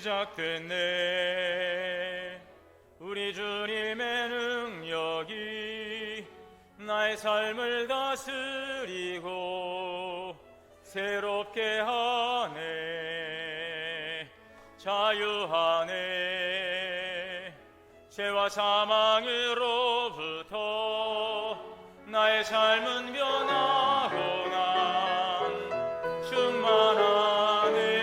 시작됐네. 우리 주님의 능력이 나의 삶을 다스리고 새롭게 하네. 자유하네. 죄와 사망으로부터 나의 삶은 변하고 난 충만하네.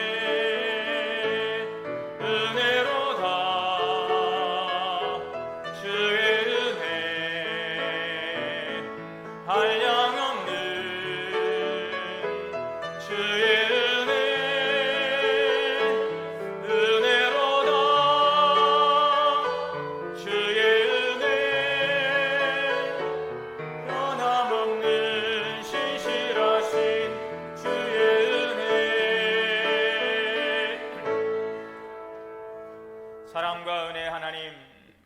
사랑과 은혜 하나님,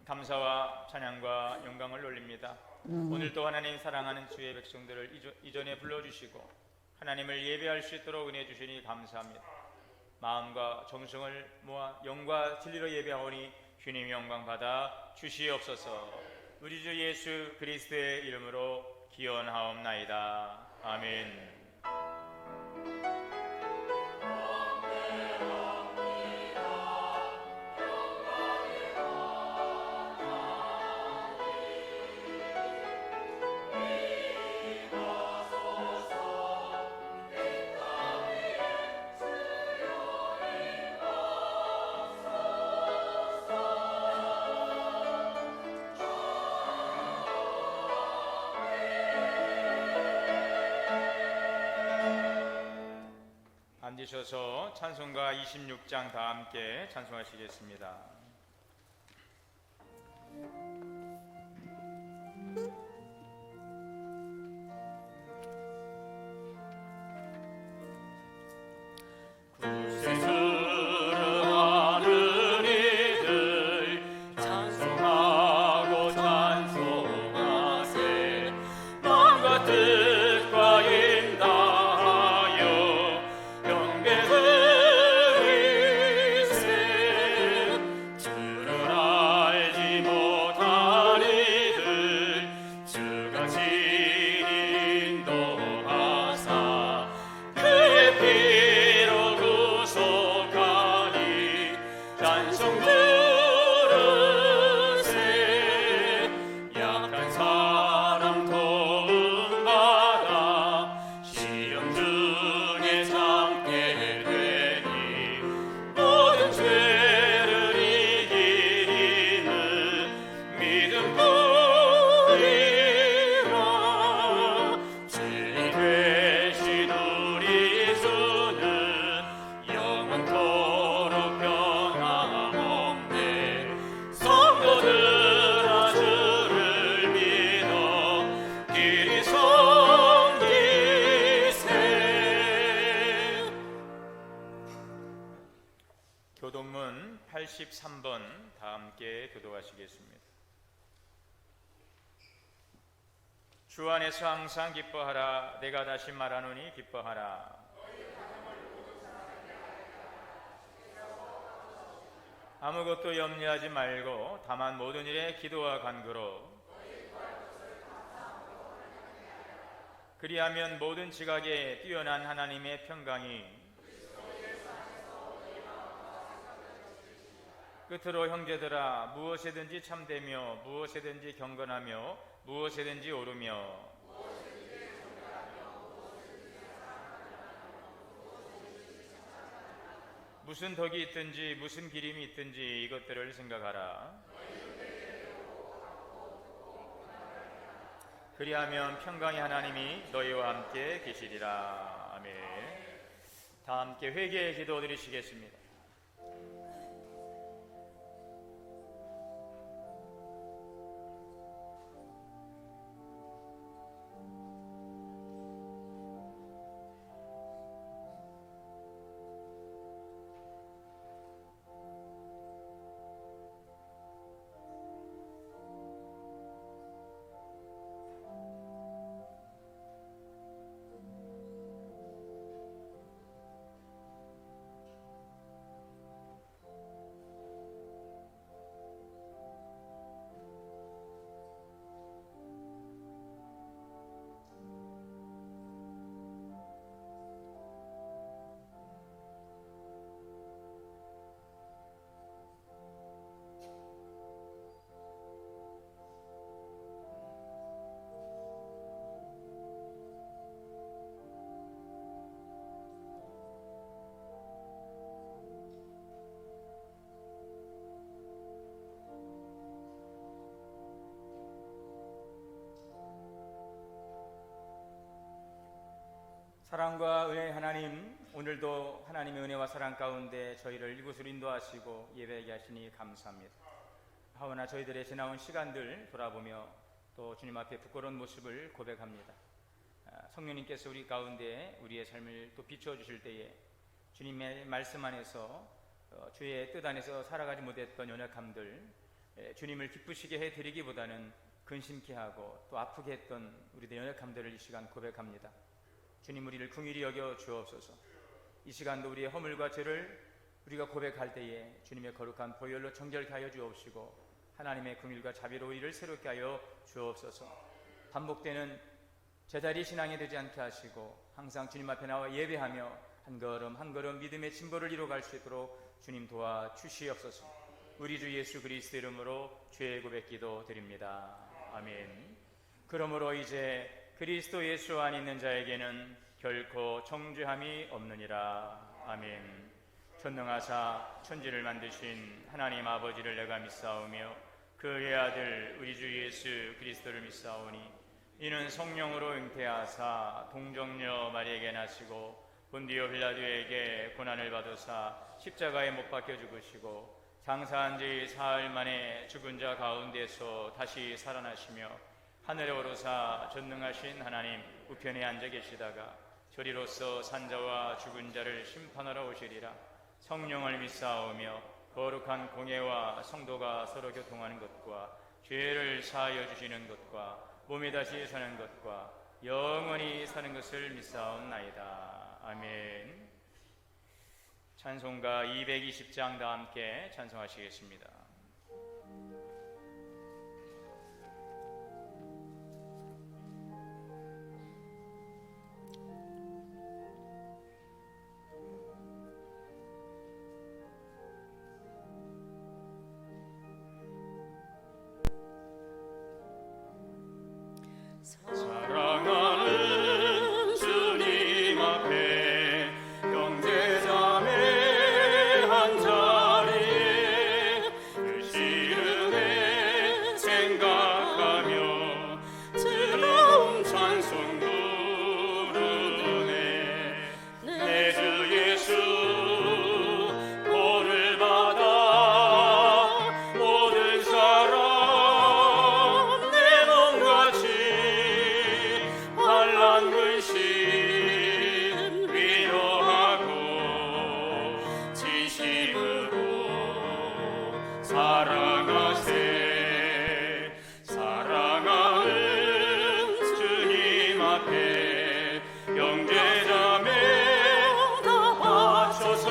감사와 찬양과 영광을 올립니다. 오늘도 하나님 사랑하는 주의 백성들을 이전에 불러주시고 하나님을 예배할 수 있도록 은혜 주시니 감사합니다. 마음과 정성을 모아 영과 진리로 예배하오니 주님 영광 받아 주시옵소서. 우리 주 예수 그리스도의 이름으로 기원하옵나이다. 아멘. 앉으셔서 찬송가 26장 다 함께 찬송하시겠습니다. 교동문 83번 다 함께 교도하시겠습니다. 주 안에서 항상 기뻐하라. 내가 다시 말하노니 기뻐하라. 아무것도 염려하지 말고 다만 모든 일에 기도와 간구로 그리하면 모든 지각에 뛰어난 하나님의 평강이 끝으로 형제들아 무엇이든지 참되며 무엇이든지 경건하며 무엇이든지 오르며 무슨 덕이 있든지 무슨 기림이 있든지 이것들을 생각하라. 그리하면 평강의 하나님이 너희와 함께 계시리라. 아멘. 다 함께 회개의 기도 드리시겠습니다. 사랑과 은혜의 하나님, 오늘도 하나님의 은혜와 사랑 가운데 저희를 이곳으로 인도하시고 예배하게 하시니 감사합니다. 하오나 저희들의 지나온 시간들 돌아보며 또 주님 앞에 부끄러운 모습을 고백합니다. 성령님께서 우리 가운데 우리의 삶을 또 비춰주실 때에 주님의 말씀 안에서 주의 뜻 안에서 살아가지 못했던 연약함들, 주님을 기쁘시게 해드리기보다는 근심케 하고 또 아프게 했던 우리의 연약함들을 이 시간 고백합니다. 주님, 우리를 긍휼히 여겨 주옵소서. 이 시간도 우리의 허물과 죄를 우리가 고백할 때에 주님의 거룩한 보혈로 정결케 하여 주옵시고 하나님의 긍휼과 자비로 우리를 새롭게 하여 주옵소서. 반복되는 제자리 신앙이 되지 않게 하시고 항상 주님 앞에 나와 예배하며 한 걸음 한 걸음 믿음의 진보를 이뤄갈 수 있도록 주님 도와주시옵소서. 우리 주 예수 그리스도 이름으로 죄의 고백 기도 드립니다. 아멘. 그러므로 이제 그리스도 예수 안에 있는 자에게는 결코 정죄함이 없느니라. 아멘. 전능하사 천지를 만드신 하나님 아버지를 내가 믿사오며 그의 아들 우리 주 예수 그리스도를 믿사오니 이는 성령으로 잉태하사 동정녀 마리에게 나시고 본디오 빌라도에게 고난을 받으사 십자가에 못 박혀 죽으시고 장사한 지 사흘 만에 죽은 자 가운데서 다시 살아나시며 하늘에 오르사 전능하신 하나님 우편에 앉아 계시다가 저리로서 산자와 죽은 자를 심판하러 오시리라. 성령을 믿사오며 거룩한 공예와 성도가 서로 교통하는 것과 죄를 사하여 주시는 것과 몸이 다시 사는 것과 영원히 사는 것을 믿사옵나이다. 아멘. 찬송가 220장 다 함께 찬송하시겠습니다. 사랑하는 주님 앞에 형제자매 한자리에 그 시름에 생각하며 즐거운 찬송 부르네. 내 주 예수 보를 받아 모든 사람 내 몸같이 환난 근심 위로하고 진심으로 사랑하세. 사랑하는 주님 앞에 형제자매 다 바쳐서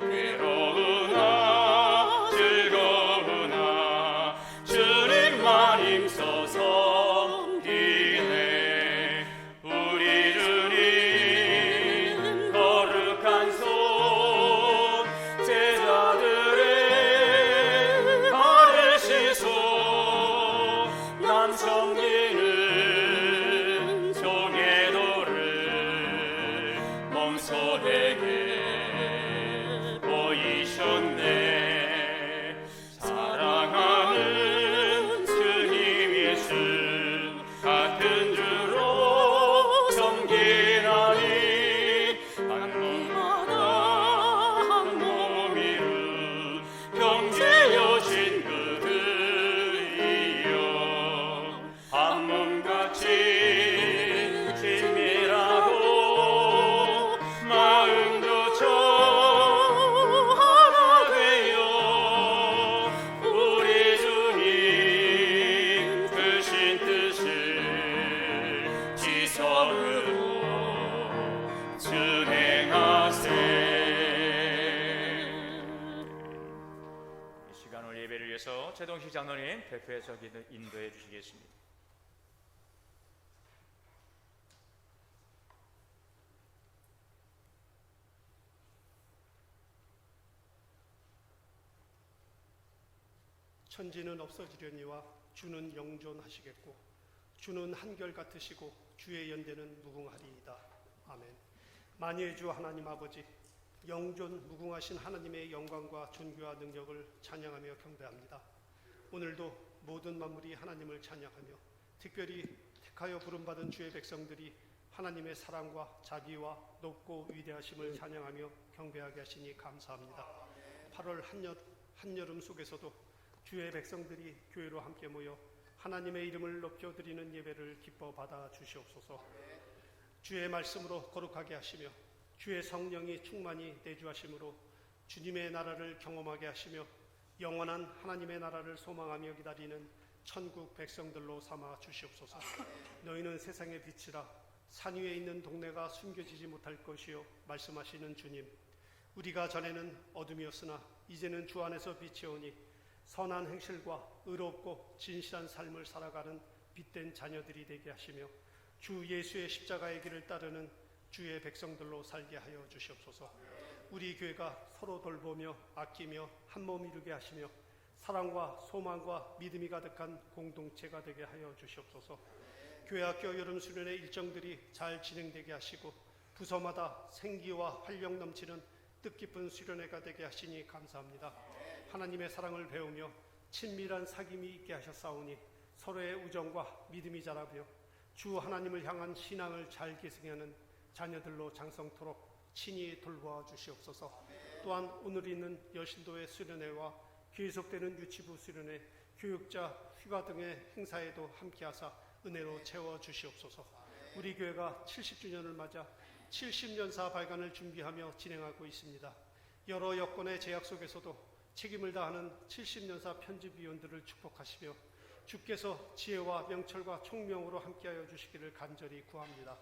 괴로우나 즐거우나 주님만 힘써서 섬기네. 우리 주님 거룩한 손 제자들의 발을 씻어 난 섬기는 종의 도를 몸소에게 보이셨네. 사랑하는 주님 예수 같은 주로 섬기나니 한 몸마다 한 몸이루 형제여신 그들이여 한 몸같이 친밀하고 마음도 저 하나 되어 우리 주님 크신 뜻을 지성으로 준행하세. 이 시간 오늘 예배를 위해서 최동식 장로님 대표해서 인도해 주시겠습니다. 천지는 없어지려니와 주는 영존하시겠고 주는 한결 같으시고 주의 연대는 무궁하리이다. 아멘. 만유의 주 하나님 아버지, 영존 무궁하신 하나님의 영광과 존귀와 능력을 찬양하며 경배합니다. 오늘도 모든 만물이 하나님을 찬양하며 특별히 택하여 부름받은 주의 백성들이 하나님의 사랑과 자비와 높고 위대하심을 찬양하며 경배하게 하시니 감사합니다. 8월 한여름 속에서도 주의 백성들이 교회로 함께 모여 하나님의 이름을 높여드리는 예배를 기뻐 받아 주시옵소서. 주의 말씀으로 거룩하게 하시며 주의 성령이 충만히 내주하심으로 주님의 나라를 경험하게 하시며 영원한 하나님의 나라를 소망하며 기다리는 천국 백성들로 삼아 주시옵소서. 너희는 세상의 빛이라. 산 위에 있는 동네가 숨겨지지 못할 것이요 말씀하시는 주님, 우리가 전에는 어둠이었으나 이제는 주 안에서 빛이 오니 선한 행실과 의롭고 진실한 삶을 살아가는 빛된 자녀들이 되게 하시며 주 예수의 십자가의 길을 따르는 주의 백성들로 살게 하여 주시옵소서. 우리 교회가 서로 돌보며 아끼며 한몸 이루게 하시며 사랑과 소망과 믿음이 가득한 공동체가 되게 하여 주시옵소서. 교회학교 여름 수련회 일정들이 잘 진행되게 하시고 부서마다 생기와 활력 넘치는 뜻깊은 수련회가 되게 하시니 감사합니다. 하나님의 사랑을 배우며 친밀한 사귐이 있게 하셨사오니 서로의 우정과 믿음이 자라며 주 하나님을 향한 신앙을 잘 계승하는 자녀들로 장성토록 친히 돌보아 주시옵소서. 또한 오늘 있는 여신도의 수련회와 계속되는 유치부 수련회, 교육자 휴가 등의 행사에도 함께하사 은혜로 채워 주시옵소서. 우리 교회가 70주년을 맞아 70년사 발간을 준비하며 진행하고 있습니다. 여러 여건의 제약 속에서도 책임을 다하는 70년사 편집위원들을 축복하시며 주께서 지혜와 명철과 총명으로 함께하여 주시기를 간절히 구합니다.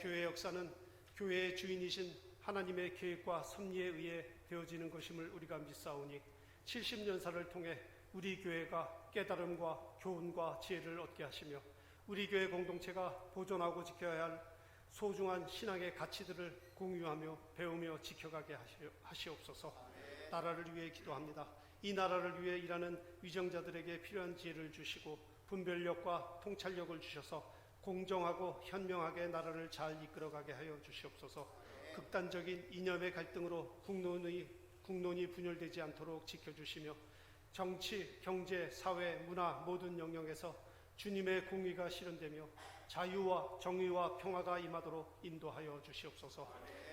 교회 역사는 교회의 주인이신 하나님의 계획과 섭리에 의해 되어지는 것임을 우리가 믿사오니 70년사를 통해 우리 교회가 깨달음과 교훈과 지혜를 얻게 하시며 우리 교회 공동체가 보존하고 지켜야 할 소중한 신앙의 가치들을 공유하며 배우며 지켜가게 하시옵소서. 나라를 위해 기도합니다. 이 나라를 위해 일하는 위정자들에게 필요한 지혜를 주시고 분별력과 통찰력을 주셔서 공정하고 현명하게 나라를 잘 이끌어가게 하여 주시옵소서. 극단적인 이념의 갈등으로 국론이 분열되지 않도록 지켜주시며 정치, 경제, 사회, 문화 모든 영역에서 주님의 공의가 실현되며 자유와 정의와 평화가 임하도록 인도하여 주시옵소서.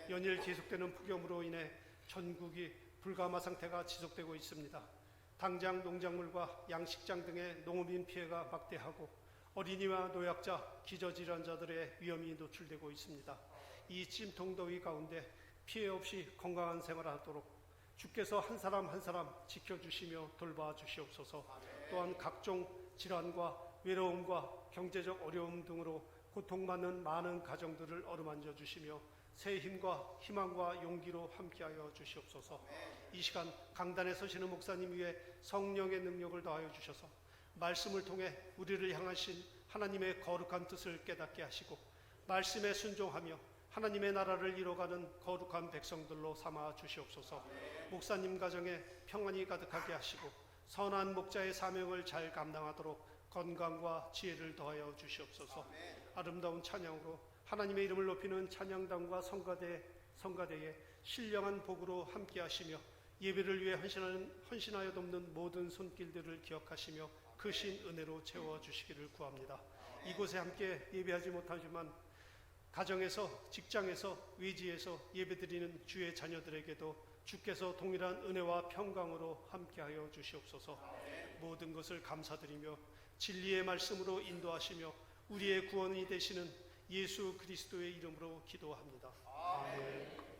연일 계속되는 폭염으로 인해 전국이 불가마 상태가 지속되고 있습니다. 당장 농작물과 양식장 등의 농업인 피해가 막대하고 어린이와 노약자, 기저질환자들의 위험이 노출되고 있습니다. 이 찜통더위 가운데 피해 없이 건강한 생활하도록 주께서 한 사람 한 사람 지켜주시며 돌봐 주시옵소서. 또한 각종 질환과 외로움과 경제적 어려움 등으로 고통받는 많은 가정들을 어루만져 주시며 새 힘과 희망과 용기로 함께하여 주시옵소서. 이 시간 강단에 서시는 목사님 위에 성령의 능력을 더하여 주셔서 말씀을 통해 우리를 향하신 하나님의 거룩한 뜻을 깨닫게 하시고 말씀에 순종하며 하나님의 나라를 이뤄가는 거룩한 백성들로 삼아 주시옵소서. 목사님 가정에 평안이 가득하게 하시고 선한 목자의 사명을 잘 감당하도록 건강과 지혜를 더하여 주시옵소서. 아름다운 찬양으로 하나님의 이름을 높이는 찬양단과 성가대에 신령한 복으로 함께 하시며 예배를 위해 헌신하여 돕는 모든 손길들을 기억하시며 크신 은혜로 채워주시기를 구합니다. 이곳에 함께 예배하지 못하지만 가정에서, 직장에서, 외지에서 예배드리는 주의 자녀들에게도 주께서 동일한 은혜와 평강으로 함께하여 주시옵소서. 모든 것을 감사드리며 진리의 말씀으로 인도하시며 우리의 구원이 되시는 예수 그리스도의 이름으로 기도합니다. 아멘.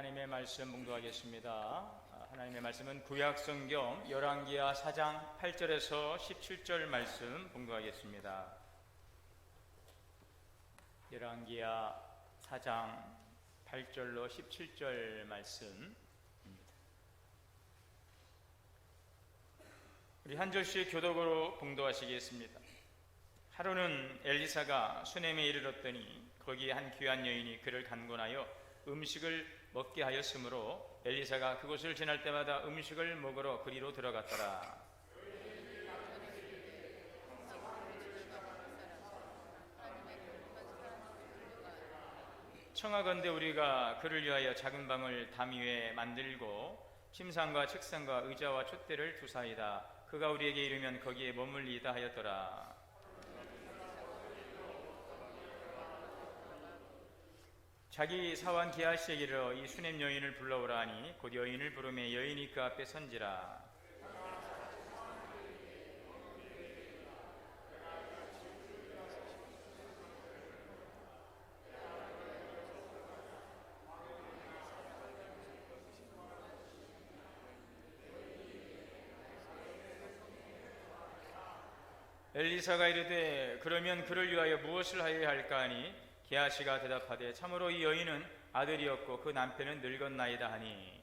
하나님의 말씀 봉독하겠습니다. 하나님의 말씀은 구약성경 열왕기하 4장 8절에서 17절 말씀 봉독하겠습니다. 열왕기하 4장 8절로 17절 말씀. 우리 한 절씩 교독으로 봉독하시겠습니다. 하루는 엘리사가 수넴에 이르렀더니 거기에 한 귀한 여인이 그를 간곤하여 음식을 먹게 하였으므로 엘리사가 그곳을 지날 때마다 음식을 먹으러 그리로 들어갔더라. 청하건대 우리가 그를 위하여 작은 방을 담 위에 만들고 침상과 책상과 의자와 촛대를 두사이다. 그가 우리에게 이르면 거기에 머물리이다 하였더라. 자기 사환 게하시에게 이르러 이 수넴 여인을 불러오라 하니 곧 여인을 부르매 여인이 그 앞에 선지라. 엘리사가 이르되 그러면 그를 위하여 무엇을 하여야 할까 하니 게하시가 대답하되 참으로 이 여인은 아들이었고 그 남편은 늙었나이다 하니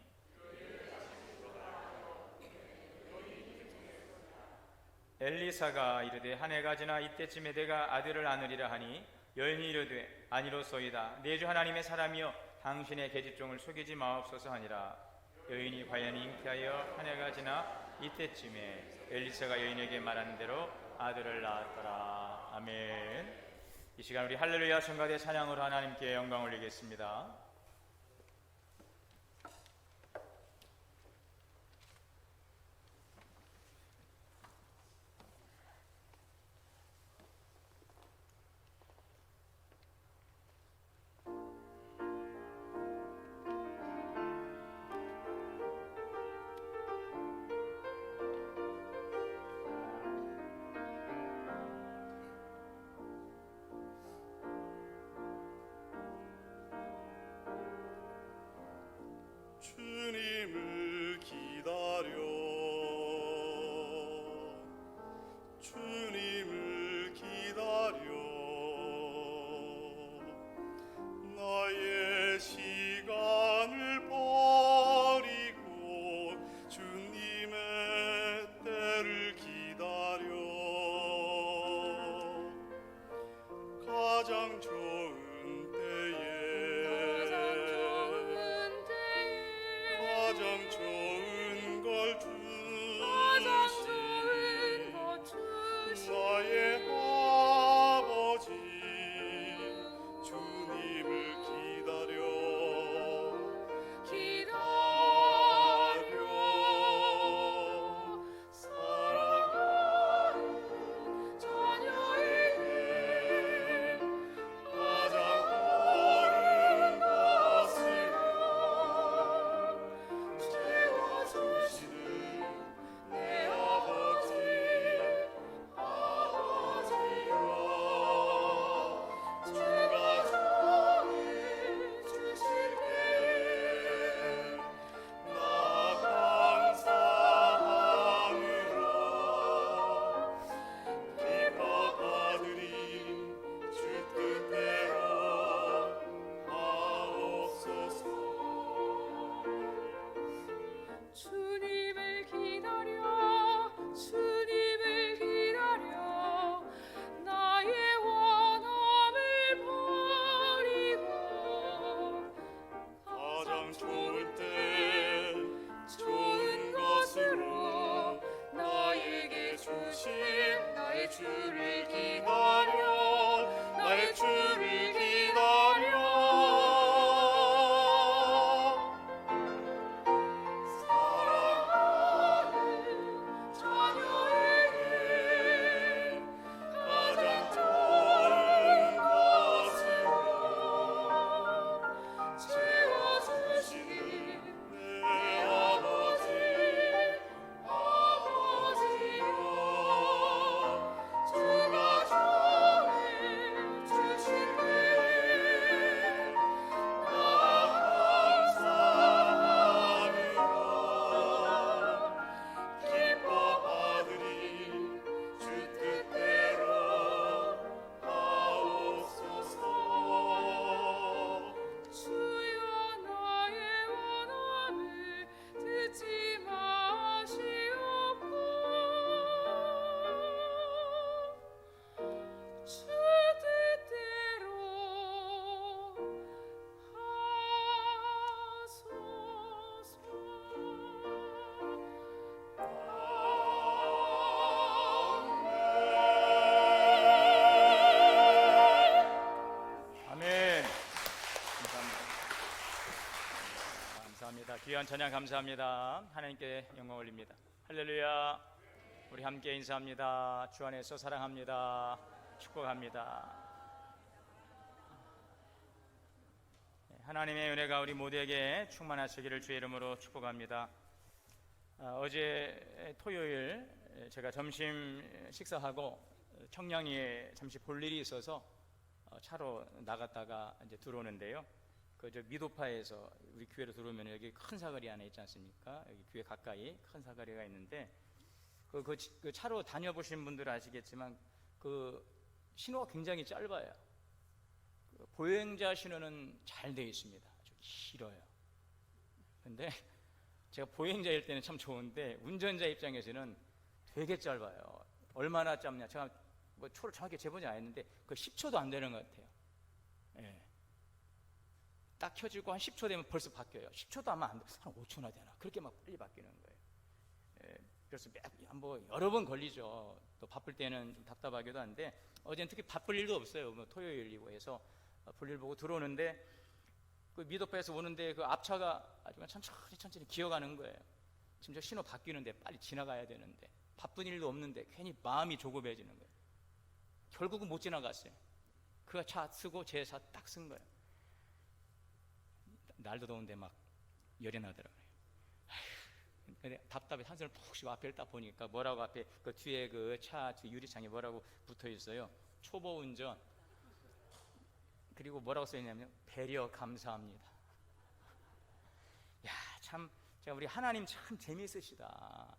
엘리사가 이르되 한 해가 지나 이때쯤에 내가 아들을 안으리라 하니 여인이 이르되 아니로소이다. 내 주 하나님의 사람이여 당신의 계집종을 속이지 마옵소서 하니라. 여인이 과연 잉태하여 한 해가 지나 이때쯤에 엘리사가 여인에게 말한 대로 아들을 낳았더라. 아멘. 이 시간 우리 할렐루야 성가대 찬양으로 하나님께 영광 올리겠습니다. 찬양 감사합니다. 하나님께 영광 올립니다. 할렐루야. 우리 함께 인사합니다. 주 안에서 사랑합니다. 축복합니다. 하나님의 은혜가 우리 모두에게 충만하시기를 주의 이름으로 축복합니다. 어제 토요일 제가 점심 식사하고 청량리에 잠시 볼 일이 있어서 차로 나갔다가 이제 들어오는데요. 저 미도파에서 우리 교회로 들어오면 여기 큰 사거리 안에 있지 않습니까? 여기 교회 가까이 큰 사거리가 있는데 그 차로 다녀보신 분들은 아시겠지만 그 신호가 굉장히 짧아요. 보행자 신호는 잘 되어 있습니다. 아주 길어요. 근데 제가 보행자일 때는 참 좋은데 운전자 입장에서는 되게 짧아요. 얼마나 짧냐? 제가 뭐 초를 정확히 재보지 않았는데 그 10초도 안 되는 것 같아요. 예. 딱 켜지고 한 10초 되면 벌써 바뀌어요. 10초도 아마 안 돼. 한 5초나 되나? 그렇게 막 빨리 바뀌는 거예요. 예. 그래서 뭐 여러 번 걸리죠. 또 바쁠 때는 좀 답답하기도 한데 어제는 특히 바쁠 일도 없어요. 뭐 토요일이고 해서 볼일 보고 들어오는데 그 미도파에서 오는데 그 앞차가 아주 천천히 기어가는 거예요. 지금 저 신호 바뀌는데 빨리 지나가야 되는데 바쁜 일도 없는데 괜히 마음이 조급해지는 거예요. 결국은 못 지나갔어요. 그 차 쓰고 제 차 딱 쓴 거예요. 날도 더운데 막 열이 나더라고요. 근데 답답해 한숨을 푹 쉬고 앞에를 딱 보니까 뭐라고 앞에 그 뒤에 그 차 유리창에 뭐라고 붙어 있어요. 초보 운전. 그리고 뭐라고 써 있냐면 배려 감사합니다. 야, 참 제가 우리 하나님 참 재미있으시다.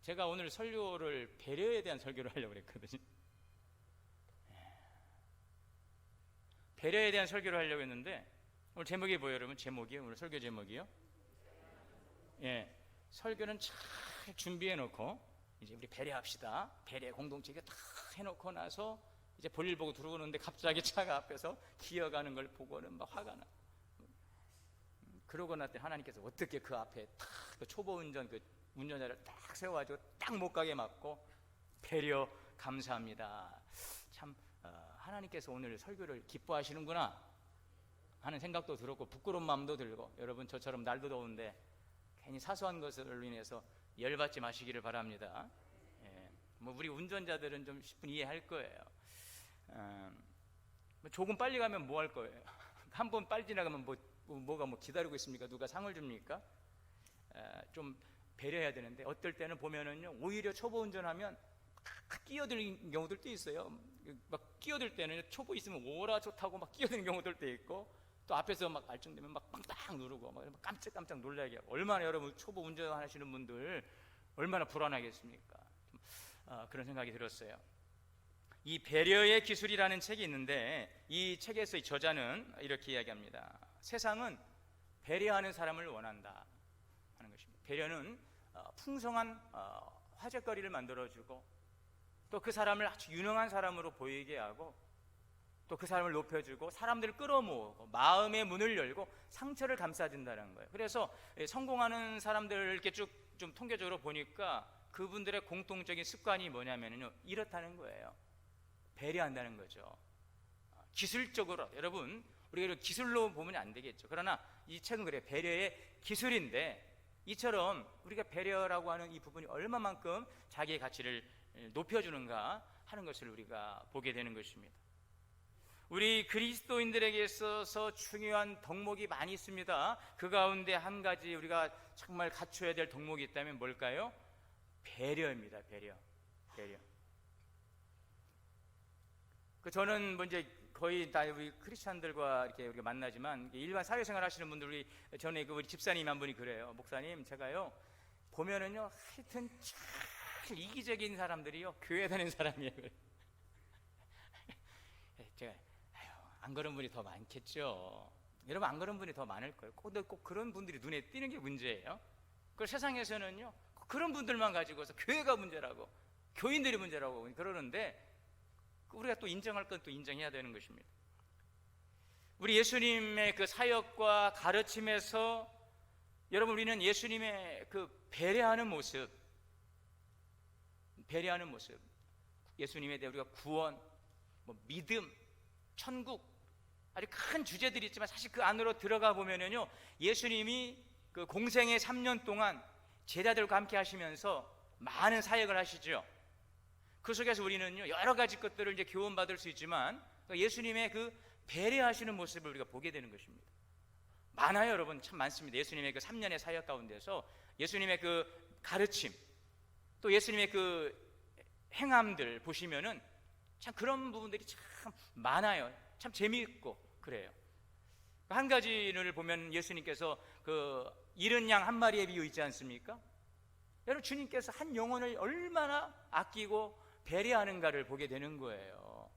제가 오늘 설교를 배려에 대한 설교를 하려고 그랬거든요. 배려에 대한 설교를 하려고 했는데 오늘 제목이 뭐예요, 여러분? 제목이요? 오늘 설교 제목이요? 예, 설교는 잘 준비해 놓고 이제 우리 배려합시다. 배려 공동체가 다 해놓고 나서 이제 볼일 보고 들어오는데 갑자기 차가 앞에서 기어가는 걸 보고는 막 화가 나. 그러고 났더니 하나님께서 어떻게 그 앞에 딱 그 초보 운전 그 운전자를 딱 세워가지고 딱 못 가게 막고 배려 감사합니다. 참 하나님께서 오늘 설교를 기뻐하시는구나 하는 생각도 들었고 부끄러운 마음도 들고 여러분 저처럼 날도 더운데 괜히 사소한 것으로 인해서 열받지 마시기를 바랍니다. 예, 뭐 우리 운전자들은 좀 10분 이해할 거예요. 조금 빨리 가면 뭐 할 거예요? 한 번 빨리 지나가면 뭐가 기다리고 있습니까? 누가 상을 줍니까? 좀 배려해야 되는데 어떨 때는 보면은요 오히려 초보 운전하면 끼어드는 경우들도 있어요. 막 끼어들 때는 초보 있으면 오라 좋다고 막 끼어드는 경우들도 있고 또 앞에서 막 알짱되면 막 빵빵 누르고 막 깜짝깜짝 놀라게 하고 얼마나 여러분 초보 운전하시는 분들 얼마나 불안하겠습니까? 그런 생각이 들었어요. 이 배려의 기술이라는 책이 있는데 이 책에서의 저자는 이렇게 이야기합니다. 세상은 배려하는 사람을 원한다 하는 것입니다. 배려는 풍성한 화제거리를 만들어주고 또 그 사람을 아주 유능한 사람으로 보이게 하고 또 그 사람을 높여주고 사람들을 끌어모으고 마음의 문을 열고 상처를 감싸준다는 거예요. 그래서 성공하는 사람들을 이렇게 쭉 좀 통계적으로 보니까 그분들의 공통적인 습관이 뭐냐면요 이렇다는 거예요. 배려한다는 거죠. 기술적으로 여러분 우리가 기술로 보면 안 되겠죠. 그러나 이 책은 그래요. 배려의 기술인데 이처럼 우리가 배려라고 하는 이 부분이 얼마만큼 자기의 가치를 높여주는가 하는 것을 우리가 보게 되는 것입니다. 우리 그리스도인들에게 있어서 중요한 덕목이 많이 있습니다. 그 가운데 한 가지 우리가 정말 갖춰야 될 덕목이 있다면 뭘까요? 배려입니다. 배려. 저는 뭐 이제 거의 다 우리 크리스찬들과 이렇게 우리가 만나지만 일반 사회생활 하시는 분들 우리 전에 우리 집사님 한 분이 그래요. 목사님 제가요 보면은요 하여튼 참 이기적인 사람들이요 교회 다니는 사람이에요. 제가 안 그런 분이 더 많겠죠. 여러분 안 그런 분이 더 많을 거예요. 꼭 그런 분들이 눈에 띄는 게 문제예요. 그 세상에서는요 그런 분들만 가지고서 교회가 문제라고 교인들이 문제라고 그러는데 우리가 또 인정할 건 또 인정해야 되는 것입니다. 우리 예수님의 그 사역과 가르침에서 여러분 우리는 예수님의 그 배려하는 모습 예수님에 대해 우리가 구원, 믿음, 천국 아주 큰 주제들이 있지만 사실 그 안으로 들어가 보면은요 예수님이 그 공생의 3년 동안 제자들과 함께 하시면서 많은 사역을 하시죠. 그 속에서 우리는요, 여러 가지 것들을 이제 교훈받을 수 있지만 예수님의 그 배려하시는 모습을 우리가 보게 되는 것입니다. 많아요, 여러분. 참 많습니다. 예수님의 그 3년의 사역 가운데서 예수님의 그 가르침, 또 예수님의 그 행함들 보시면은 참 그런 부분들이 참 많아요. 참 재미있고 그래요. 한 가지를 보면 예수님께서 그 잃은 양 한 마리에 비유 있지 않습니까? 여러분, 주님께서 한 영혼을 얼마나 아끼고 배려하는가를 보게 되는 거예요.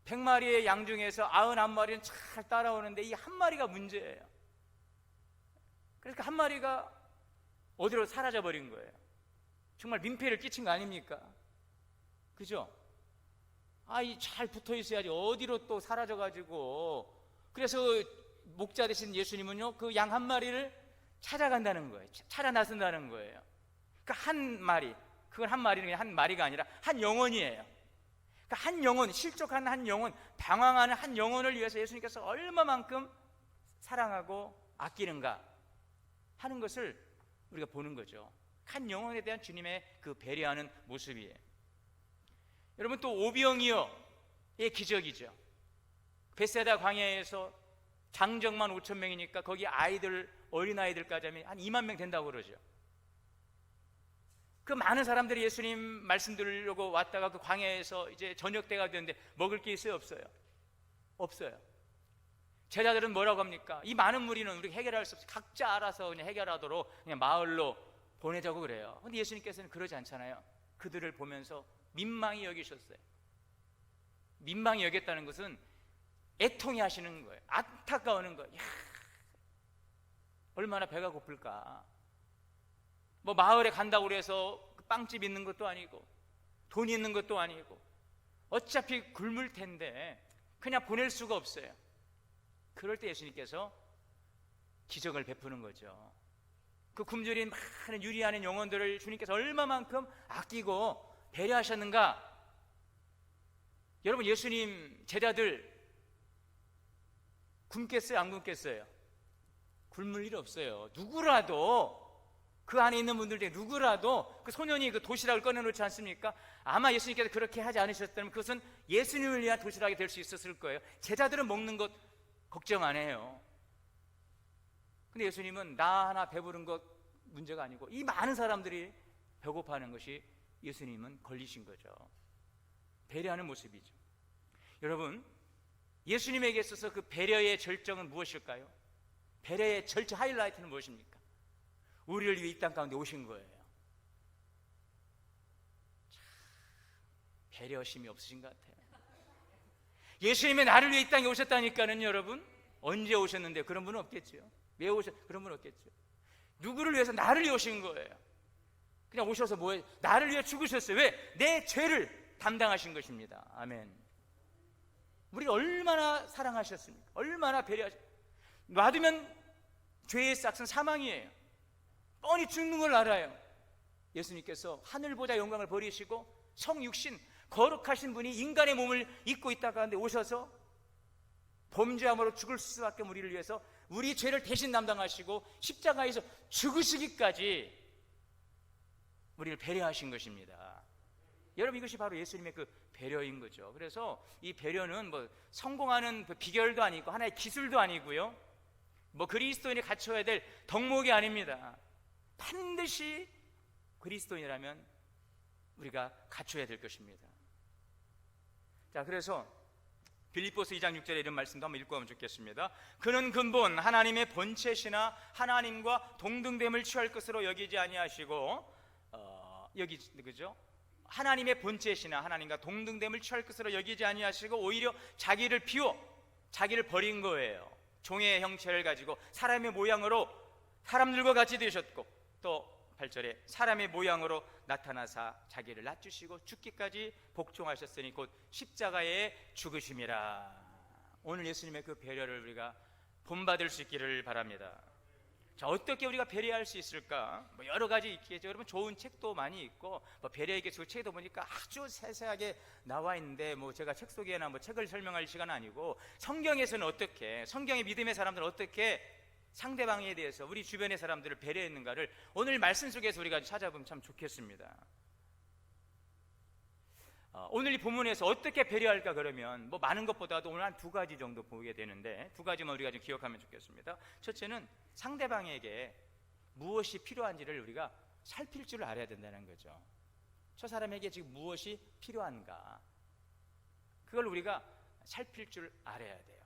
100마리의 양 중에서 99마리는 잘 따라오는데 이 한 마리가 문제예요. 그러니까 한 마리가 어디로 사라져 버린 거예요. 정말 민폐를 끼친 거 아닙니까? 그죠? 이 잘 붙어 있어야지 어디로 또 사라져 가지고. 그래서 목자 되신 예수님은요, 그 양 한 마리를 찾아간다는 거예요. 찾아 나선다는 거예요. 그 한 마리, 그건 한 마리는 그냥 한 마리가 아니라 한 영혼이에요. 그러니까 한 영혼, 실족한 한 영혼, 방황하는 한 영혼을 위해서 예수님께서 얼마만큼 사랑하고 아끼는가 하는 것을 우리가 보는 거죠. 한 영혼에 대한 주님의 그 배려하는 모습이에요. 여러분, 또 오병이어의 기적이죠. 베세다 광야에서 장정만 5,000명이니까 거기 아이들, 어린아이들까지 하면 한 2만 명 된다고 그러죠. 그 많은 사람들이 예수님 말씀 들으려고 왔다가 그 광야에서 이제 저녁 때가 되는데 먹을 게 있어요, 없어요? 없어요. 제자들은 뭐라고 합니까? 이 많은 무리는 우리가 해결할 수 없어요. 각자 알아서 그냥 해결하도록 그냥 마을로 보내자고 그래요. 근데 예수님께서는 그러지 않잖아요. 그들을 보면서 민망히 여기셨어요. 민망히 여겼다는 것은 애통해 하시는 거예요. 안타까워하는 거예요. 얼마나 배가 고플까. 뭐 마을에 간다고 그래서 빵집 있는 것도 아니고 돈 있는 것도 아니고 어차피 굶을 텐데 그냥 보낼 수가 없어요. 그럴 때 예수님께서 기적을 베푸는 거죠. 그 굶주린 많은 유리하는 영혼들을 주님께서 얼마만큼 아끼고 배려하셨는가. 여러분, 예수님 제자들 굶겠어요, 안 굶겠어요? 굶을 일 없어요. 누구라도, 그 안에 있는 분들 중에 누구라도 그 소년이 그 도시락을 꺼내놓지 않습니까? 아마 예수님께서 그렇게 하지 않으셨다면 그것은 예수님을 위한 도시락이 될 수 있었을 거예요. 제자들은 먹는 것 걱정 안 해요. 근데 예수님은 나 하나 배부른 것 문제가 아니고 이 많은 사람들이 배고파하는 것이 예수님은 걸리신 거죠. 배려하는 모습이죠. 여러분, 예수님에게 있어서 그 배려의 절정은 무엇일까요? 배려의 절정 하이라이트는 무엇입니까? 우리를 위해 이 땅 가운데 오신 거예요. 참, 배려심이 없으신 것 같아요. 예수님이 나를 위해 이 땅에 오셨다니까는 여러분, 언제 오셨는데 그런 분은 없겠죠. 왜 그런 분은 없겠죠. 누구를 위해서? 나를 위해 오신 거예요. 그냥 오셔서 뭐예요? 나를 위해 죽으셨어요. 왜? 내 죄를 담당하신 것입니다. 아멘. 우리를 얼마나 사랑하셨습니까? 얼마나 배려하셨습니까? 놔두면 죄의 싹은 사망이에요. 뻔히 죽는 걸 알아요. 예수님께서 하늘보다 영광을 버리시고 성육신, 거룩하신 분이 인간의 몸을 입고 있다가 하는데 오셔서 범죄함으로 죽을 수밖에 우리를 위해서 우리 죄를 대신 담당하시고 십자가에서 죽으시기까지 우리를 배려하신 것입니다. 여러분, 이것이 바로 예수님의 그 배려인 거죠. 그래서 이 배려는 뭐 성공하는 비결도 아니고 하나의 기술도 아니고요, 뭐 그리스도인이 갖춰야 될 덕목이 아닙니다. 반드시 그리스도인이라면 우리가 갖춰야 될 것입니다. 자, 그래서 빌립보서 2장 6절에 이런 말씀도 한번 읽고 하면 좋겠습니다. 그는 근본 하나님의 본체시나 하나님과 동등됨을 취할 것으로 여기지 아니하시고 여기 그죠? 하나님의 본체시나 하나님과 동등됨을 취할 것으로 여기지 아니하시고 오히려 자기를 비워 자기를 버린 거예요. 종의 형체를 가지고 사람의 모양으로 사람들과 같이 되셨고 또 8절에 사람의 모양으로 나타나사 자기를 낮추시고 죽기까지 복종하셨으니 곧 십자가에 죽으심이라. 오늘 예수님의 그 배려를 우리가 본받을 수 있기를 바랍니다. 자, 어떻게 우리가 배려할 수 있을까? 뭐 여러 가지 있겠죠. 여러분, 좋은 책도 많이 있고 뭐 배려에게 그 책도 보니까 아주 세세하게 나와 있는데 뭐 제가 책 소개나 뭐 책을 설명할 시간은 아니고 성경에서는 어떻게, 성경의 믿음의 사람들은 어떻게 상대방에 대해서 우리 주변의 사람들을 배려했는가를 오늘 말씀 속에서 우리가 찾아보면 참 좋겠습니다. 오늘 이 본문에서 어떻게 배려할까 그러면 뭐 많은 것보다도 오늘 한 두 가지 정도 보게 되는데 두 가지만 우리가 좀 기억하면 좋겠습니다. 첫째는 상대방에게 무엇이 필요한지를 우리가 살필 줄 알아야 된다는 거죠. 저 사람에게 지금 무엇이 필요한가, 그걸 우리가 살필 줄 알아야 돼요.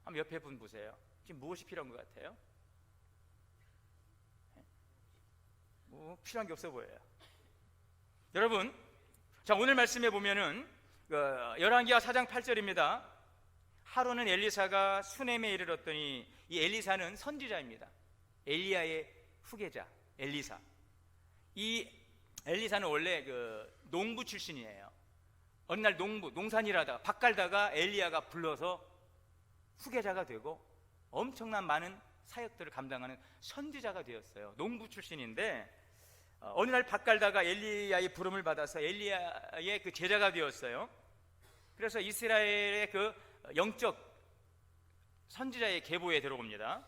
한번 옆에 분 보세요. 지금 무엇이 필요한 것 같아요? 뭐 필요한 게 없어 보여요. 여러분, 자, 오늘 말씀해 보면은 열왕기하 4장 8절입니다. 하루는 엘리사가 수넴에 이르렀더니, 이 엘리사는 선지자입니다. 엘리야의 후계자 엘리사. 이 엘리사는 원래 농부 출신이에요. 어느 날 농산일하다가 밭 갈다가 엘리야가 불러서 후계자가 되고 엄청난 많은 사역들을 감당하는 선지자가 되었어요. 농부 출신인데 어느 날 밭 갈다가 엘리야의 부름을 받아서 엘리야의 그 제자가 되었어요. 그래서 이스라엘의 그 영적 선지자의 계보에 들어옵니다.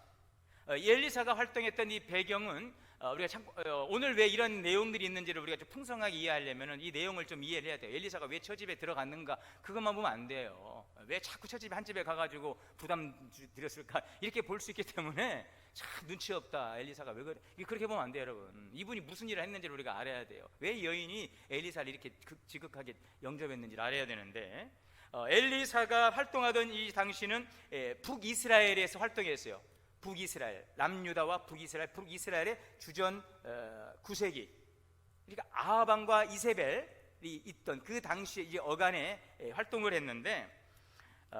엘리사가 활동했던 이 배경은 우리가 오늘 왜 이런 내용들이 있는지를 우리가 좀 풍성하게 이해하려면 이 내용을 좀 이해를 해야 돼요. 엘리사가 왜 저 집에 들어갔는가, 그것만 보면 안 돼요. 왜 자꾸 저 집에 한 집에 가가지고 부담 드렸을까, 이렇게 볼 수 있기 때문에 참 눈치 없다, 엘리사가 왜 그래, 그렇게 보면 안 돼요. 여러분, 이분이 무슨 일을 했는지를 우리가 알아야 돼요. 왜 여인이 엘리사를 이렇게 지극하게 영접했는지를 알아야 되는데, 엘리사가 활동하던 이 당시는 북이스라엘에서 활동했어요. 북이스라엘, 남유다와 북이스라엘의 주전 9세기, 그러니까 아합 왕과 이세벨이 있던 그 당시에 이제 어간에 활동을 했는데,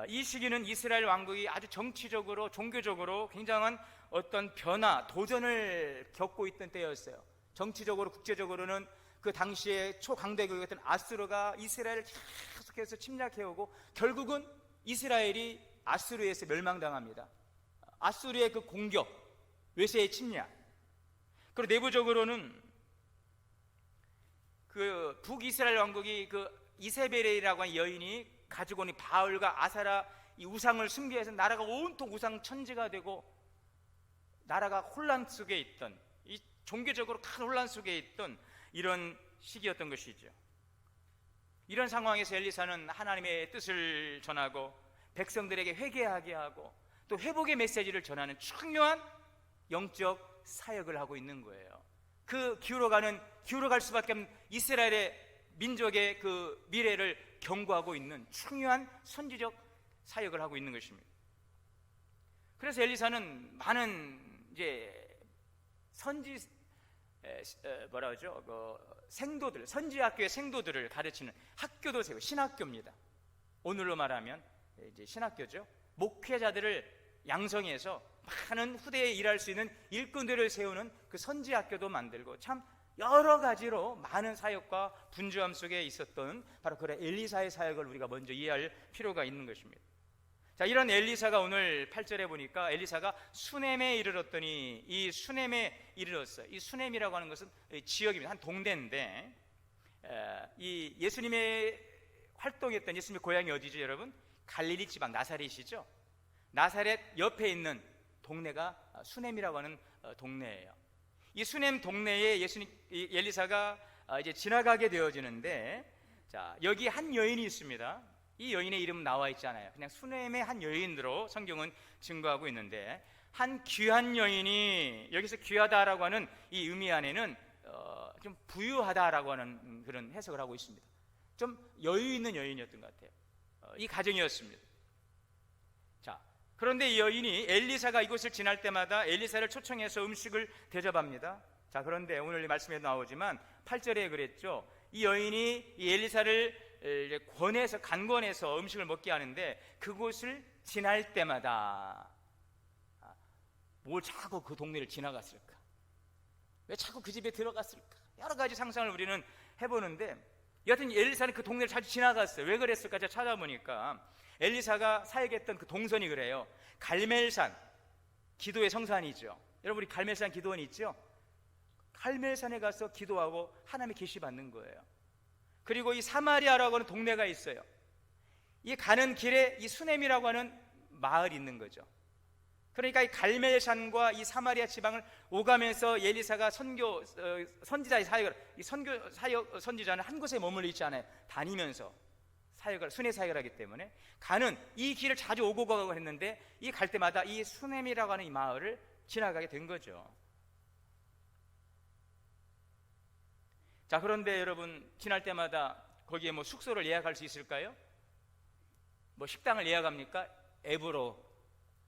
이 시기는 이스라엘 왕국이 아주 정치적으로 종교적으로 굉장한 어떤 변화, 도전을 겪고 있던 때였어요. 정치적으로, 국제적으로는 그 당시에 초강대국이었던 아수르가 이스라엘을 계속해서 침략해오고 결국은 이스라엘이 아수르에서 멸망당합니다. 아수르의 그 공격, 외세의 침략, 그리고 내부적으로는 그 북이스라엘 왕국이 그 이세벨이라고 하는 여인이 가지고 온 바알과 아사라 이 우상을 숭배해서 나라가 온통 우상 천지가 되고 나라가 혼란 속에 있던, 이 종교적으로 큰 혼란 속에 있던 이런 시기였던 것이죠. 이런 상황에서 엘리사는 하나님의 뜻을 전하고 백성들에게 회개하게 하고 또 회복의 메시지를 전하는 중요한 영적 사역을 하고 있는 거예요. 그 기울어갈 수밖에 없는 이스라엘의 민족의 그 미래를 경고하고 있는 중요한 선지적 사역을 하고 있는 것입니다. 그래서 엘리사는 많은 이제 생도들, 선지학교의 생도들을 가르치는 학교도 세우고, 신학교입니다. 오늘로 말하면 이제 신학교죠. 목회자들을 양성해서 많은 후대에 일할 수 있는 일꾼들을 세우는 그 선지학교도 만들고, 참 여러 가지로 많은 사역과 분주함 속에 있었던 바로 그런 엘리사의 사역을 우리가 먼저 이해할 필요가 있는 것입니다. 자, 이런 엘리사가 오늘 8절에 보니까 엘리사가 수넴에 이르렀더니, 이 수넴에 이르렀어요. 이 수넴이라고 하는 것은 지역입니다. 한 동네인데, 이 예수님의 활동했던, 예수님의 고향이 어디죠, 여러분? 갈릴리 지방 나사렛이죠. 나사렛 옆에 있는 동네가 수넴이라고 하는 동네예요. 이 수넴 동네에 엘리사가 이제 지나가게 되어지는데, 자, 여기 한 여인이 있습니다. 이 여인의 이름은 나와 있지 않아요. 그냥 수넴의 한 여인으로 성경은 증거하고 있는데, 한 귀한 여인이, 여기서 귀하다라고 하는 이 의미 안에는 좀 부유하다라고 하는 그런 해석을 하고 있습니다. 좀 여유 있는 여인이었던 것 같아요. 이 가정이었습니다. 자, 그런데 이 여인이 엘리사가 이곳을 지날 때마다 엘리사를 초청해서 음식을 대접합니다. 자, 그런데 오늘 말씀에 나오지만 8절에 그랬죠. 이 여인이 이 엘리사를 간권해서 음식을 먹게 하는데, 그곳을 지날 때마다 뭘 자꾸 그 동네를 지나갔을까? 왜 자꾸 그 집에 들어갔을까? 여러 가지 상상을 우리는 해보는데, 여하튼 엘리사는 그 동네를 자주 지나갔어요. 왜 그랬을까? 제가 찾아보니까 엘리사가 사역했던 그 동선이 그래요. 갈멜산, 기도의 성산이죠. 여러분, 우리 갈멜산 기도원 있죠? 갈멜산에 가서 기도하고 하나님의 계시 받는 거예요. 그리고 이 사마리아라고 하는 동네가 있어요. 이 가는 길에 이 수넴이라고 하는 마을이 있는 거죠. 그러니까 이 갈멜산과 이 사마리아 지방을 오가면서 엘리사가 선지자의 사역을, 이 선교 사역 선지자는 한 곳에 머물러 있지 않아요. 다니면서 사역을, 순회 사역을 하기 때문에 가는 이 길을 자주 오고 가고 했는데, 이 갈 때마다 이 수넴이라고 하는 이 마을을 지나가게 된 거죠. 자, 그런데 여러분, 지날 때마다 거기에 뭐 숙소를 예약할 수 있을까요? 뭐 식당을 예약합니까? 앱으로,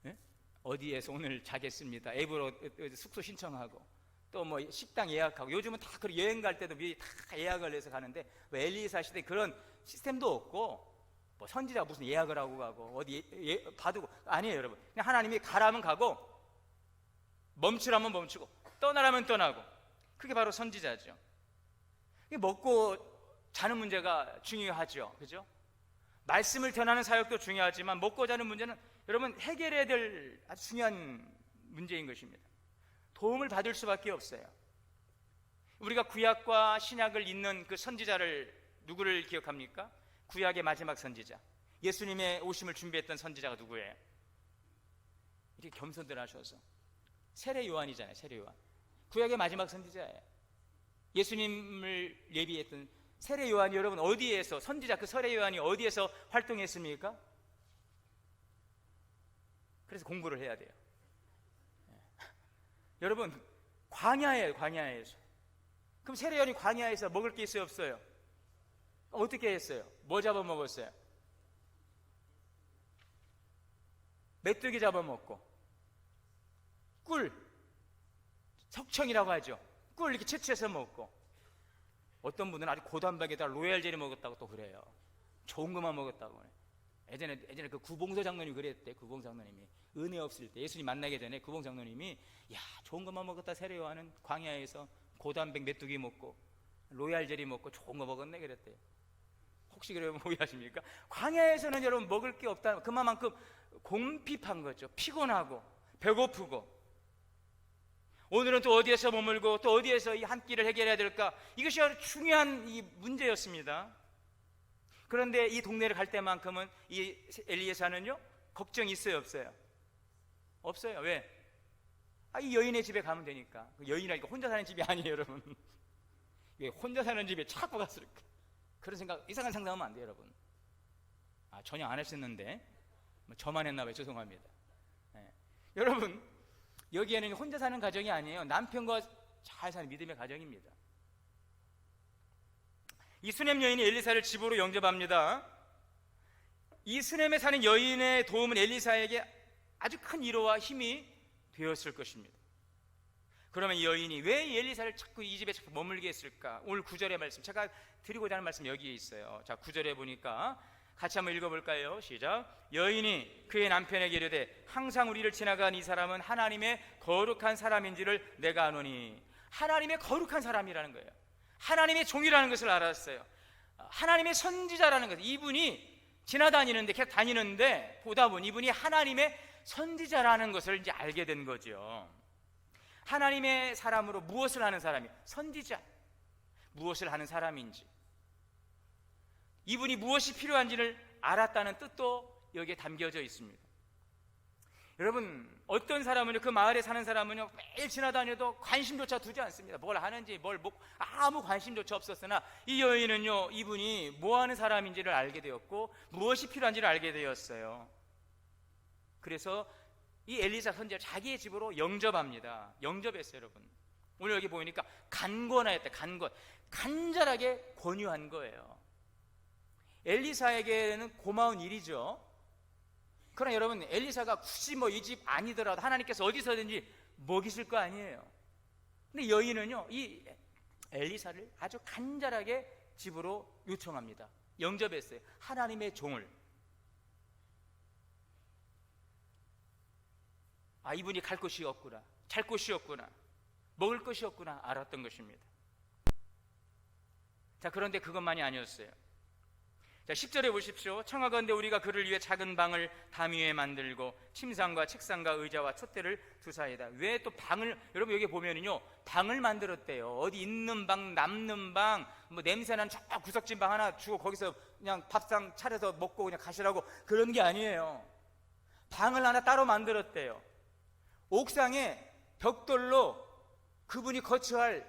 예? 어디에서 오늘 자겠습니다, 앱으로 숙소 신청하고, 또 뭐 식당 예약하고. 요즘은 다 그 여행 갈 때도 미리 다 예약을 해서 가는데, 뭐 엘리사 시대 그런 시스템도 없고, 뭐 선지자가 무슨 예약을 하고 가고 어디 봐두고, 아니에요 여러분. 그냥 하나님이 가라면 가고 멈추라면 멈추고 떠나라면 떠나고. 그게 바로 선지자죠. 먹고 자는 문제가 중요하죠, 그죠? 말씀을 전하는 사역도 중요하지만 먹고 자는 문제는 여러분 해결해야 될 아주 중요한 문제인 것입니다. 도움을 받을 수밖에 없어요. 우리가 구약과 신약을 잇는 그 선지자를, 누구를 기억합니까? 구약의 마지막 선지자, 예수님의 오심을 준비했던 선지자가 누구예요? 이렇게 겸손들 하셔서 세례 요한이잖아요. 세례 요한 구약의 마지막 선지자예요. 예수님을 예비했던 세례 요한이 여러분 어디에서, 선지자 그 세례 요한이 어디에서 활동했습니까? 그래서 공부를 해야 돼요. 여러분 광야예요. 광야에서. 그럼 세례 요한이 광야에서 먹을 게 있어요, 없어요? 어떻게 했어요? 뭐 잡아먹었어요? 메뚜기 잡아먹고, 꿀, 석청이라고 하죠. 꿀 이렇게 채취해서 먹고, 어떤 분은 아주 고단백에다 로얄 젤리 먹었다고 또 그래요. 좋은 것만 먹었다고. 예전에 그 구봉서 장로님이 그랬대. 구봉서 장로님이 은혜 없을 때, 예수님 만나기 전에 구봉서 장로님이, 야, 좋은 것만 먹었다 세례 요한은 광야에서 고단백 메뚜기 먹고 로얄 젤리 먹고 좋은 거 먹었네 그랬대요. 혹시 그러면 오해하십니까? 광야에서는 여러분 먹을 게 없다, 그만큼 공핍한 거죠. 피곤하고 배고프고. 오늘은 또 어디에서 머물고 또 어디에서 이 한 끼를 해결해야 될까? 이것이 아주 중요한 이 문제였습니다. 그런데 이 동네를 갈 때만큼은 이 엘리야사는요 걱정이 있어요, 없어요? 없어요. 왜? 이 여인의 집에 가면 되니까. 여인이니까 혼자 사는 집이 아니에요, 여러분. 왜 혼자 사는 집에 자꾸 갔을까? 그런 생각, 이상한 상상하면 안 돼요, 여러분. 전혀 안 했었는데 저만 했나 봐요. 죄송합니다. 네. 여러분, 여기에는 혼자 사는 가정이 아니에요. 남편과 잘 사는 믿음의 가정입니다. 이 수넴 여인이 엘리사를 집으로 영접합니다. 이 수넴에 사는 여인의 도움은 엘리사에게 아주 큰 위로와 힘이 되었을 것입니다. 그러면 이 여인이 왜 엘리사를 자꾸 이 집에 자꾸 머물게 했을까? 오늘 9절의 말씀, 제가 드리고자 하는 말씀 여기에 있어요. 자, 9절에 보니까 같이 한번 읽어볼까요? 시작. 여인이 그의 남편에게 이르되 항상 우리를 지나간 이 사람은 하나님의 거룩한 사람인지를 내가 아노니. 하나님의 거룩한 사람이라는 거예요. 하나님의 종이라는 것을 알았어요. 하나님의 선지자라는 것. 이분이 지나다니는데, 계속 다니는데 보다 보니 이분이 하나님의 선지자라는 것을 이제 알게 된 거죠. 하나님의 사람으로 무엇을 하는 사람이? 선지자. 무엇을 하는 사람인지, 이분이 무엇이 필요한지를 알았다는 뜻도 여기에 담겨져 있습니다. 여러분, 어떤 사람은요, 그 마을에 사는 사람은요 매일 지나다녀도 관심조차 두지 않습니다. 뭘 하는지 아무 관심조차 없었으나 이 여인은요, 이분이 뭐 하는 사람인지를 알게 되었고 무엇이 필요한지를 알게 되었어요. 그래서 이 엘리사 선지자를 자기의 집으로 영접합니다. 영접했어요. 여러분, 오늘 여기 보니까 간권하였다. 간절하게 권유한 거예요. 엘리사에게는 고마운 일이죠. 그러나 여러분, 엘리사가 굳이 이 집 아니더라도 하나님께서 어디서든지 먹이실 거 아니에요. 근데 여인은요, 이 엘리사를 아주 간절하게 집으로 요청합니다. 영접했어요. 하나님의 종을. 이분이 갈 곳이 없구나, 잘 곳이 없구나, 먹을 것이 없구나 알았던 것입니다. 자, 그런데 그것만이 아니었어요. 자, 10절에 보십시오. 청하건대 우리가 그를 위해 작은 방을 담 위에 만들고 침상과 책상과 의자와 촛대를 두사이다. 왜 또 방을, 여러분 여기 보면은요 방을 만들었대요. 어디 있는 방, 남는 방, 냄새나는 저 구석진 방 하나 주고 거기서 그냥 밥상 차려서 먹고 그냥 가시라고, 그런 게 아니에요. 방을 하나 따로 만들었대요. 옥상에 벽돌로 그분이 거처할,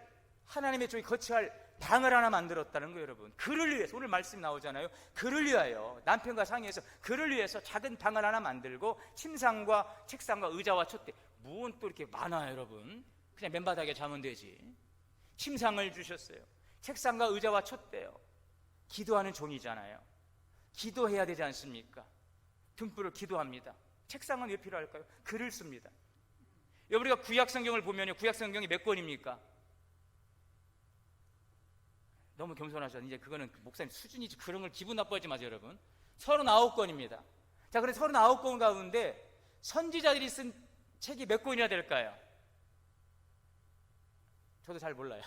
하나님의 종이 거처할 방을 하나 만들었다는 거예요, 여러분. 그를 위해서, 오늘 말씀 나오잖아요. 그를 위하여, 남편과 상의해서 그를 위해서 작은 방을 하나 만들고 침상과 책상과 의자와 촛대, 무언 또 이렇게 많아요, 여러분. 그냥 맨바닥에 자면 되지. 침상을 주셨어요. 책상과 의자와 촛대요. 기도하는 종이잖아요. 기도해야 되지 않습니까? 등불을 기도합니다. 책상은 왜 필요할까요? 글을 씁니다. 우리가 구약 성경을 보면요, 구약 성경이 몇 권입니까? 너무 겸손하셔. 이제 그거는 목사님 수준이지, 그런 걸 기분 나빠하지 마세요, 여러분. 39권입니다. 자, 그래서 39권 가운데 선지자들이 쓴 책이 몇 권이나 될까요? 저도 잘 몰라요.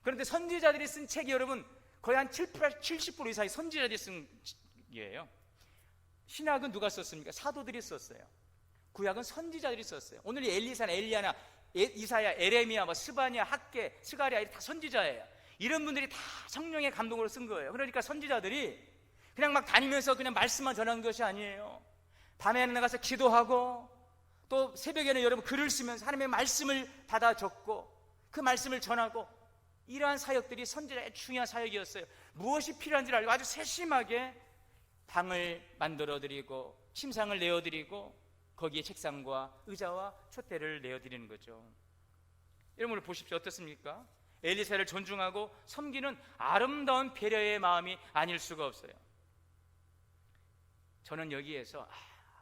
그런데 선지자들이 쓴 책이 여러분 거의 한 70% 이상이 선지자들이 쓴 책이에요. 신약은 누가 썼습니까? 사도들이 썼어요. 구약은 선지자들이 썼어요. 오늘 이 엘리사나 엘리야나 이사야, 에레미야, 스바냐, 학개, 스가랴 다 선지자예요. 이런 분들이 다 성령의 감동으로 쓴 거예요. 그러니까 선지자들이 그냥 막 다니면서 그냥 말씀만 전하는 것이 아니에요. 밤에는 나가서 기도하고 또 새벽에는 여러분 글을 쓰면서 하나님의 말씀을 받아 적고 그 말씀을 전하고, 이러한 사역들이 선지자의 중요한 사역이었어요. 무엇이 필요한지를 알고 아주 세심하게 방을 만들어드리고 침상을 내어드리고 거기에 책상과 의자와 촛대를 내어드리는 거죠. 여러분 보십시오. 어떻습니까? 엘리사를 존중하고 섬기는 아름다운 배려의 마음이 아닐 수가 없어요. 저는 여기에서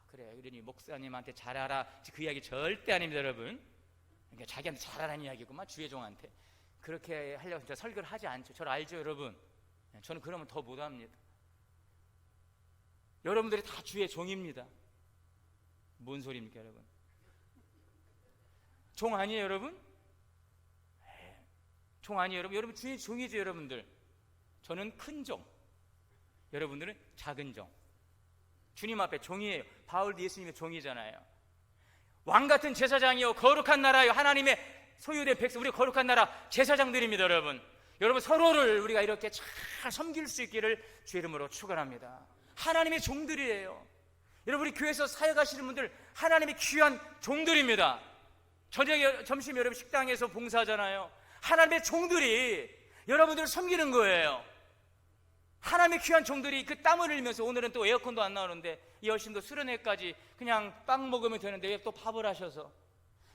그래, 그러니 목사님한테 잘하라, 그 이야기 절대 아닙니다, 여러분. 그러니까 자기한테 잘하라는 이야기구만, 주의 종한테. 그렇게 하려고 진짜 설교를 하지 않죠. 저를 알죠, 여러분. 저는 그러면 더 못합니다. 여러분들이 다 주의 종입니다. 뭔 소리입니까, 여러분? 종 아니에요, 여러분? 종 아니에요, 여러분? 여러분 주의 종이죠, 여러분들. 저는 큰 종, 여러분들은 작은 종. 주님 앞에 종이에요. 바울도 예수님의 종이잖아요. 왕같은 제사장이요, 거룩한 나라요, 하나님의 소유된 백성, 우리 거룩한 나라 제사장들입니다, 여러분. 여러분 서로를 우리가 이렇게 잘 섬길 수 있기를 주의 이름으로 축원합니다. 하나님의 종들이에요. 여러분 우리 교회에서 사역하시는 분들 하나님의 귀한 종들입니다. 저녁에 점심 여러분 식당에서 봉사하잖아요. 하나님의 종들이 여러분들을 섬기는 거예요. 하나님의 귀한 종들이 그 땀을 흘리면서, 오늘은 또 에어컨도 안 나오는데 이 여신도 수련회까지 그냥 빵 먹으면 되는데 왜 또 밥을 하셔서,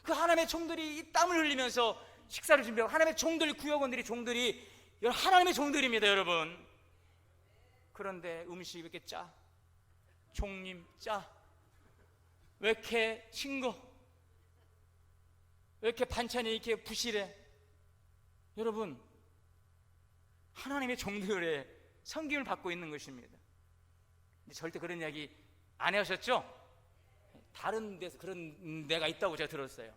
그 하나님의 종들이 이 땀을 흘리면서 식사를 준비하고, 하나님의 종들, 구역원들이 종들이 하나님의 종들입니다, 여러분. 그런데 음식이 왜 이렇게 짜? 종님 짜? 왜 이렇게 싱거? 왜 이렇게 반찬이 이렇게 부실해? 여러분, 하나님의 종들의 섬김을 받고 있는 것입니다. 근데 절대 그런 이야기 안 하셨죠? 다른 데서 그런 데가 있다고 제가 들었어요.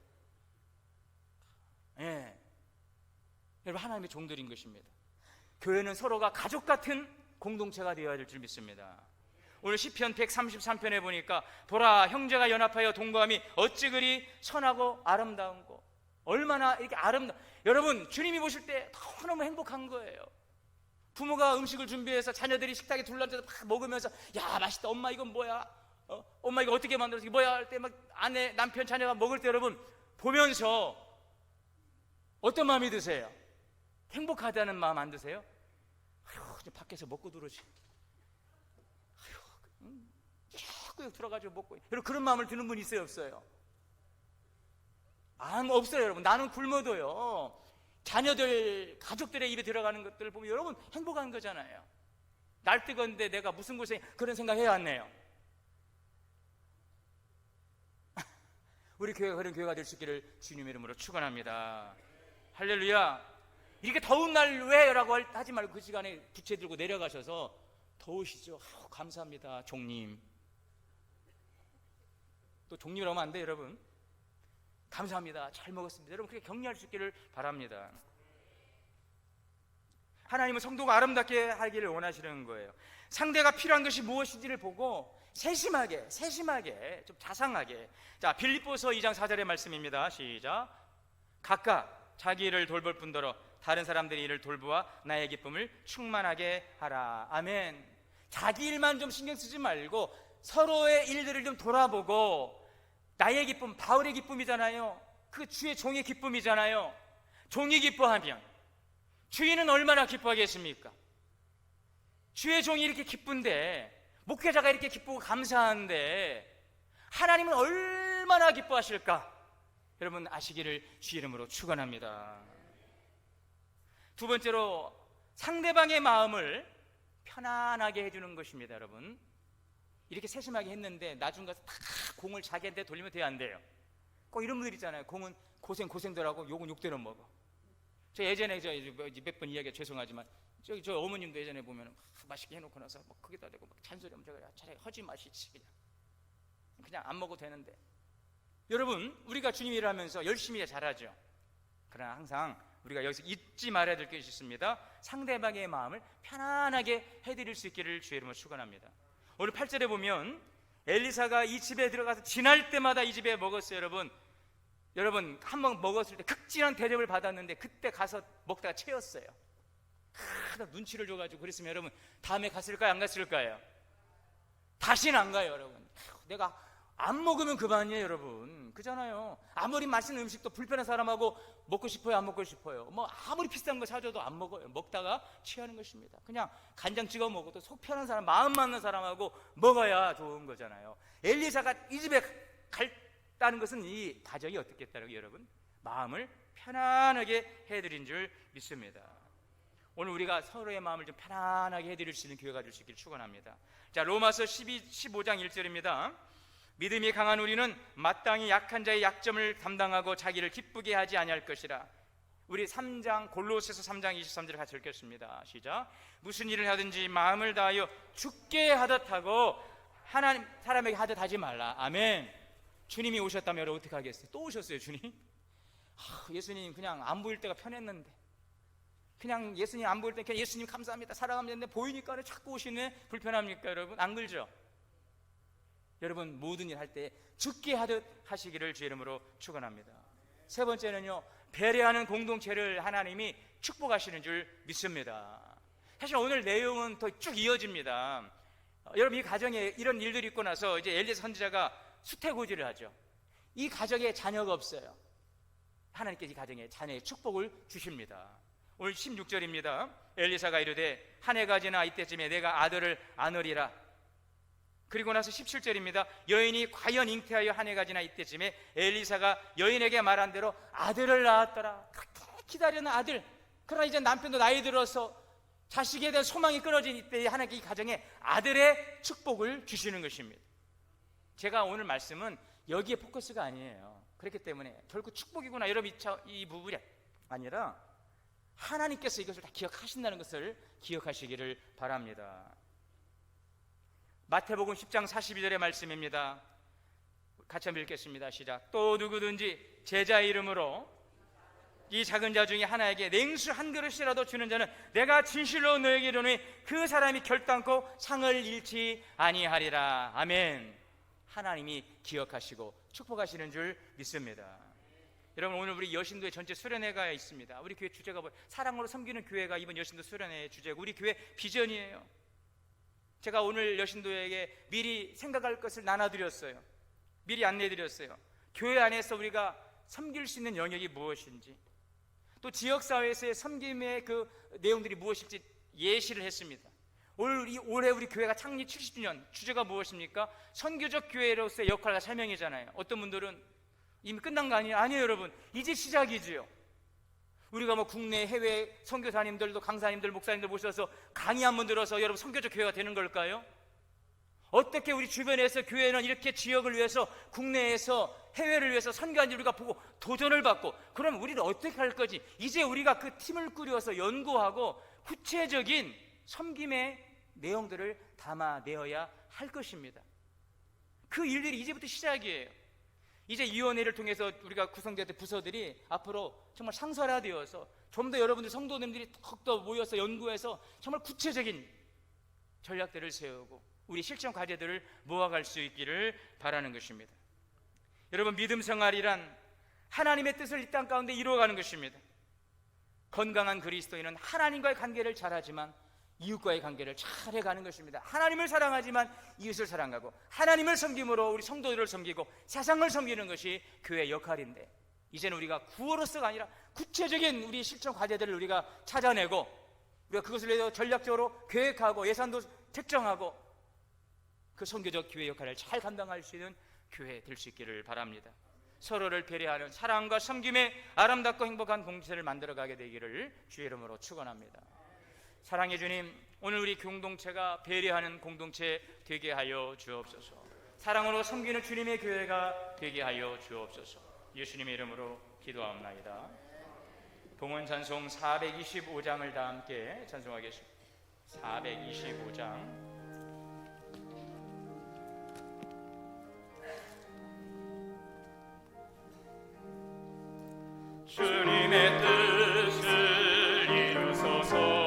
예. 여러분 하나님의 종들인 것입니다. 교회는 서로가 가족 같은 공동체가 되어야 될 줄 믿습니다. 오늘 시편 133편에 보니까 보라, 형제가 연합하여 동거함이 어찌 그리 선하고 아름다운고. 얼마나 이렇게 여러분 주님이 보실 때 너무너무 행복한 거예요. 부모가 음식을 준비해서 자녀들이 식탁에 둘러앉아서 막 먹으면서, 야 맛있다, 엄마 이건 뭐야, 엄마 이거 어떻게 만들었어, 이게 뭐야 할 때 막 아내, 남편, 자녀가 먹을 때 여러분 보면서 어떤 마음이 드세요? 행복하다는 마음 안 드세요? 아휴, 이제 밖에서 먹고 들어오지. 아휴, 자꾸 들어가지고 먹고. 여러분 그런 마음을 드는 분 있어요, 없어요? 없어요, 여러분. 나는 굶어도요, 자녀들, 가족들의 입에 들어가는 것들을 보면 여러분 행복한 거잖아요. 날 뜨거운데 내가 무슨 고생, 그런 생각 해야 하네요. 우리 교회가 그런 교회가 될 수 있기를 주님의 이름으로 축원합니다. 할렐루야. 이렇게 더운 날 왜? 라고 하지 말고 그 시간에 부채 들고 내려가셔서, 더우시죠? 감사합니다, 종님. 또 종님이라고 하면 안 돼요, 여러분. 감사합니다, 잘 먹었습니다. 여러분 그렇게 격려할 수 있기를 바랍니다. 하나님은 성도가 아름답게 하기를 원하시는 거예요. 상대가 필요한 것이 무엇인지를 보고 세심하게 좀 자상하게. 자, 빌립보서 2장 4절의 말씀입니다. 시작. 각각 자기 일을 돌볼 뿐더러 다른 사람들의 일을 돌보아 나의 기쁨을 충만하게 하라. 아멘. 자기 일만 좀 신경 쓰지 말고 서로의 일들을 좀 돌아보고 나의 기쁨, 바울의 기쁨이잖아요. 그 주의 종의 기쁨이잖아요. 종이 기뻐하면 주인은 얼마나 기뻐하겠습니까? 주의 종이 이렇게 기쁜데, 목회자가 이렇게 기쁘고 감사한데 하나님은 얼마나 기뻐하실까? 여러분 아시기를 주 이름으로 축원합니다. 두 번째로 상대방의 마음을 편안하게 해주는 것입니다. 여러분, 이렇게 세심하게 했는데 나중 가서 다 공을 자기한테 돌리면 돼요, 안 돼요? 꼭 이런 분들 있잖아요. 공은 고생들 하고 욕은 욕대로 먹어. 저 예전에 몇 번 이야기가 죄송하지만 저 어머님도 예전에 보면 맛있게 해놓고 나서 막 거기다 대고 막 잔소리하면 제가 차라리 하지 마시지, 그냥 안 먹어도 되는데. 여러분, 우리가 주님 일을 하면서 열심히 잘하죠. 그러나 항상 우리가 여기서 잊지 말아야 될 것이 있습니다. 상대방의 마음을 편안하게 해드릴 수 있기를 주의 이름으로 축원합니다. 오늘 8절에 보면 엘리사가 이 집에 들어가서 지날 때마다 이 집에 먹었어요. 여러분 한 번 먹었을 때 극진한 대접을 받았는데 그때 가서 먹다가 채였어요. 눈치를 줘가지고. 그랬으면 여러분 다음에 갔을까요, 안 갔을까요? 다시는 안 가요. 여러분, 내가 안 먹으면 그만이에요. 여러분, 그잖아요. 아무리 맛있는 음식도 불편한 사람하고 먹고 싶어요, 안 먹고 싶어요? 뭐 아무리 비싼 거 사줘도 안 먹어요. 먹다가 취하는 것입니다. 그냥 간장 찍어 먹어도 속 편한 사람, 마음 맞는 사람하고 먹어야 좋은 거잖아요. 엘리사가 이 집에 갔다는 것은 이 가정이 어떻겠다는 여러분, 마음을 편안하게 해드린 줄 믿습니다. 오늘 우리가 서로의 마음을 좀 편안하게 해드릴 수 있는 기회가 될 수 있기를 축원합니다. 자, 로마서 15장 1절입니다. 믿음이 강한 우리는 마땅히 약한 자의 약점을 담당하고 자기를 기쁘게 하지 아니할 것이라. 우리 3장 골로새서 3장 23절을 같이 읽겠습니다. 시작. 무슨 일을 하든지 마음을 다하여 죽게 하듯 하고 하나님 사람에게 하듯 하지 말라. 아멘. 주님이 오셨다면 여러분 어떻게 하겠어요? 또 오셨어요, 주님. 예수님 그냥 안 보일 때가 편했는데, 그냥 예수님 안 보일 때 그냥 예수님 감사합니다, 사랑합니다, 보이니까 자꾸 오시네. 불편합니까 여러분? 안 그러죠? 여러분 모든 일 할 때 죽게 하듯 하시기를 주의 이름으로 축원합니다. 세 번째는요, 배려하는 공동체를 하나님이 축복하시는 줄 믿습니다. 사실 오늘 내용은 더 쭉 이어집니다. 여러분 이 가정에 이런 일들이 있고 나서 이제 엘리사 선지자가 수태고지를 하죠. 이 가정에 자녀가 없어요. 하나님께서 이 가정에 자녀의 축복을 주십니다. 오늘 16절입니다. 엘리사가 이르되 한 해가 지나 이때쯤에 내가 아들을 안으리라. 그리고 나서 17절입니다. 여인이 과연 잉태하여 한 해가 지나 이때쯤에 엘리사가 여인에게 말한 대로 아들을 낳았더라. 그렇게 기다리는 아들. 그러나 이제 남편도 나이 들어서 자식에 대한 소망이 끊어진 이때 하나님께 이 가정에 아들의 축복을 주시는 것입니다. 제가 오늘 말씀은 여기에 포커스가 아니에요. 그렇기 때문에 결국 축복이구나 여러분 이 부분이 아니라 하나님께서 이것을 다 기억하신다는 것을 기억하시기를 바랍니다. 마태복음 10장 42절의 말씀입니다. 같이 한번 읽겠습니다. 시작. 또 누구든지 제자 이름으로 이 작은 자 중에 하나에게 냉수 한 그릇이라도 주는 자는 내가 진실로 너에게 이르노니 그 사람이 결단코 상을 잃지 아니하리라. 아멘. 하나님이 기억하시고 축복하시는 줄 믿습니다. 여러분 오늘 우리 여신도의 전체 수련회가 있습니다. 우리 교회 주제가 사랑으로 섬기는 교회가 이번 여신도 수련회의 주제고 우리 교회 비전이에요. 제가 오늘 여신도에게 미리 생각할 것을 나눠드렸어요. 미리 안내해드렸어요. 교회 안에서 우리가 섬길 수 있는 영역이 무엇인지, 또 지역사회에서의 섬김의 그 내용들이 무엇일지 예시를 했습니다. 올해 우리 교회가 창립 70주년 주제가 무엇입니까? 선교적 교회로서의 역할과 사명이잖아요. 어떤 분들은 이미 끝난 거 아니에요? 아니에요 여러분, 이제 시작이지요. 우리가 국내 해외 선교사님들도 강사님들 목사님들 모셔서 강의 한번 들어서 여러분 선교적 교회가 되는 걸까요? 어떻게 우리 주변에서 교회는 이렇게 지역을 위해서 국내에서 해외를 위해서 선교하는지 우리가 보고 도전을 받고, 그럼 우리는 어떻게 할 거지? 이제 우리가 그 팀을 꾸려서 연구하고 구체적인 섬김의 내용들을 담아내어야 할 것입니다. 그 일들이 이제부터 시작이에요. 이제 위원회를 통해서 우리가 구성되었던 부서들이 앞으로 정말 상설화되어서 좀 더 여러분들 성도님들이 더욱더 모여서 연구해서 정말 구체적인 전략들을 세우고 우리 실천 과제들을 모아갈 수 있기를 바라는 것입니다. 여러분 믿음 생활이란 하나님의 뜻을 이 땅 가운데 이루어가는 것입니다. 건강한 그리스도인은 하나님과의 관계를 잘하지만 이웃과의 관계를 잘 해가는 것입니다. 하나님을 사랑하지만 이웃을 사랑하고 하나님을 섬김으로 우리 성도들을 섬기고 세상을 섬기는 것이 교회의 역할인데, 이제는 우리가 구호로서가 아니라 구체적인 우리 실천 과제들을 우리가 찾아내고 우리가 그것을 위해서 전략적으로 계획하고 예산도 책정하고 그 선교적 교회 역할을 잘 감당할 수 있는 교회 될 수 있기를 바랍니다. 서로를 배려하는 사랑과 섬김의 아름답고 행복한 공동체를 만들어가게 되기를 주의 이름으로 축원합니다. 사랑의 주님, 오늘 우리 공동체가 배려하는 공동체 되게 하여 주옵소서. 사랑으로 섬기는 주님의 교회가 되게 하여 주옵소서. 예수님의 이름으로 기도하옵나이다. 봉헌 찬송 425장을 다 함께 찬송하겠습니다. 425장. 주님의 뜻을 이루소서.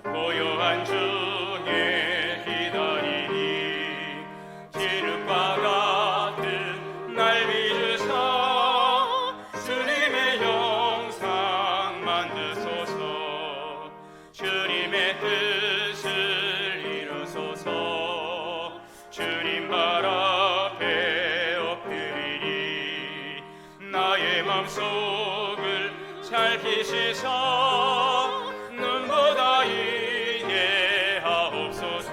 고요한 중에 기다리니 진흙과 같은 날 빚으사 주님의 형상 만드소서. 주님의 뜻을 이루소서. 주님 발 앞에 엎드리니 나의 맘속을 살피시사 눈보다 이게 하옵소서.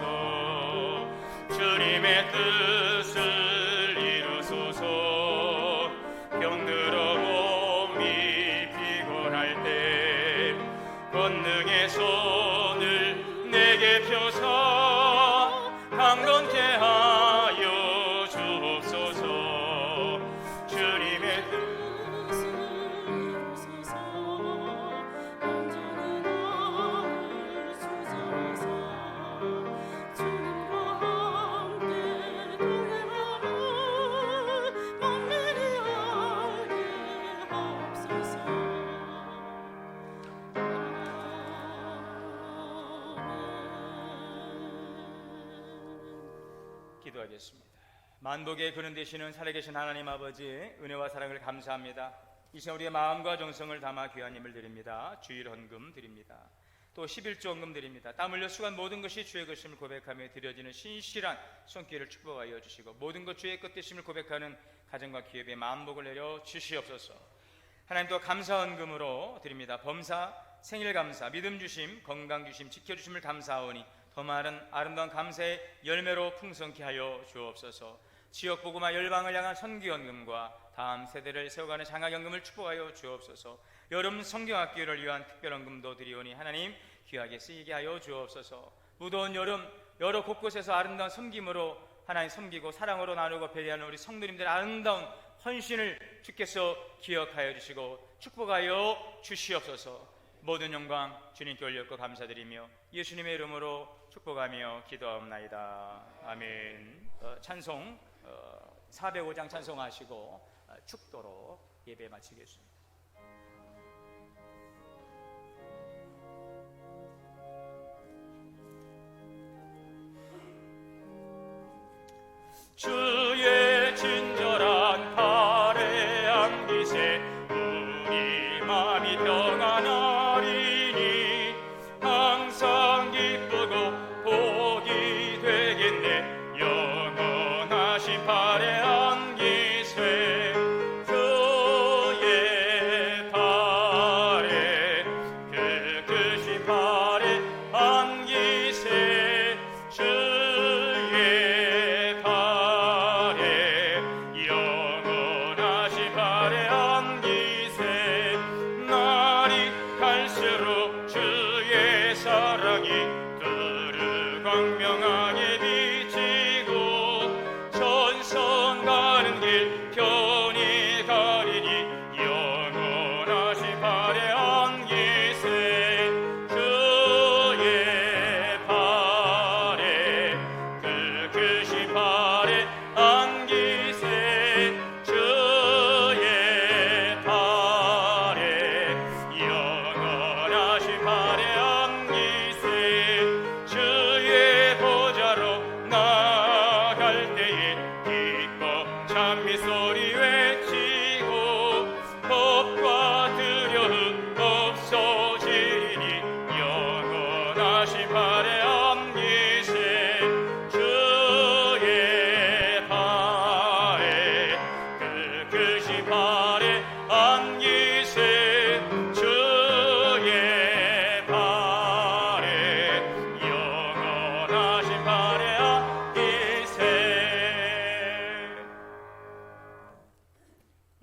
주님의 뜻을 이루소서. 병들어 몸이 피곤할 때 권능의 손을 내게 펴사 강건케 하여 주옵소서. 주님의 기도하겠습니다. 만복의 근원 되시는 살아계신 하나님 아버지, 은혜와 사랑을 감사합니다. 이 시간 우리의 마음과 정성을 담아 귀한 힘을 드립니다. 주일 헌금 드립니다. 또 11조 헌금 드립니다. 땀 흘려 수고한 모든 것이 주의 것임을 고백하며 드려지는 신실한 손길을 축복하여 주시고 모든 것 주의 것 되심을 고백하는 가정과 기업에 만복을 내려 주시옵소서. 하나님, 또 감사 헌금으로 드립니다. 범사, 생일 감사, 믿음 주심, 건강 주심, 지켜주심을 감사하오니 더 많은 아름다운 감사의 열매로 풍성케 하여 주옵소서. 지역 복음화 열방을 향한 선교연금과 다음 세대를 세워가는 장학연금을 축복하여 주옵소서. 여름 성경학교를 위한 특별헌금도 드리오니 하나님 귀하게 쓰이게 하여 주옵소서. 무더운 여름 여러 곳곳에서 아름다운 섬김으로 하나님 섬기고 사랑으로 나누고 배려하는 우리 성도님들의 아름다운 헌신을 주께서 기억하여 주시고 축복하여 주시옵소서. 모든 영광 주님께 올렸고 감사드리며 예수님의 이름으로 축복하며 기도하옵나이다. 아멘. 찬송 405장 찬송하시고 축도로 예배 마치겠습니다. 주의 친절한 팔에 안기세 우리 마음이 평안하리니 항상 기쁘고 복이 되겠네. 영원하신 팔에 안기세 주의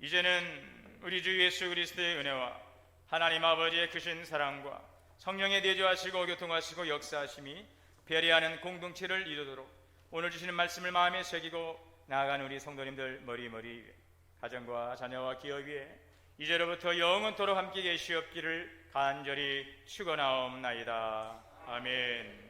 이제는 우리 주 예수 그리스도의 은혜와 하나님 아버지의 크신 사랑과 성령의 내주하시고 교통하시고 역사하심이 배려하는 공동체를 이루도록 오늘 주시는 말씀을 마음에 새기고 나아가는 우리 성도님들 머리머리 위에, 가정과 자녀와 기업 위에 이제로부터 영원토록 함께 계시옵기를 간절히 축원하옵나이다. 아멘.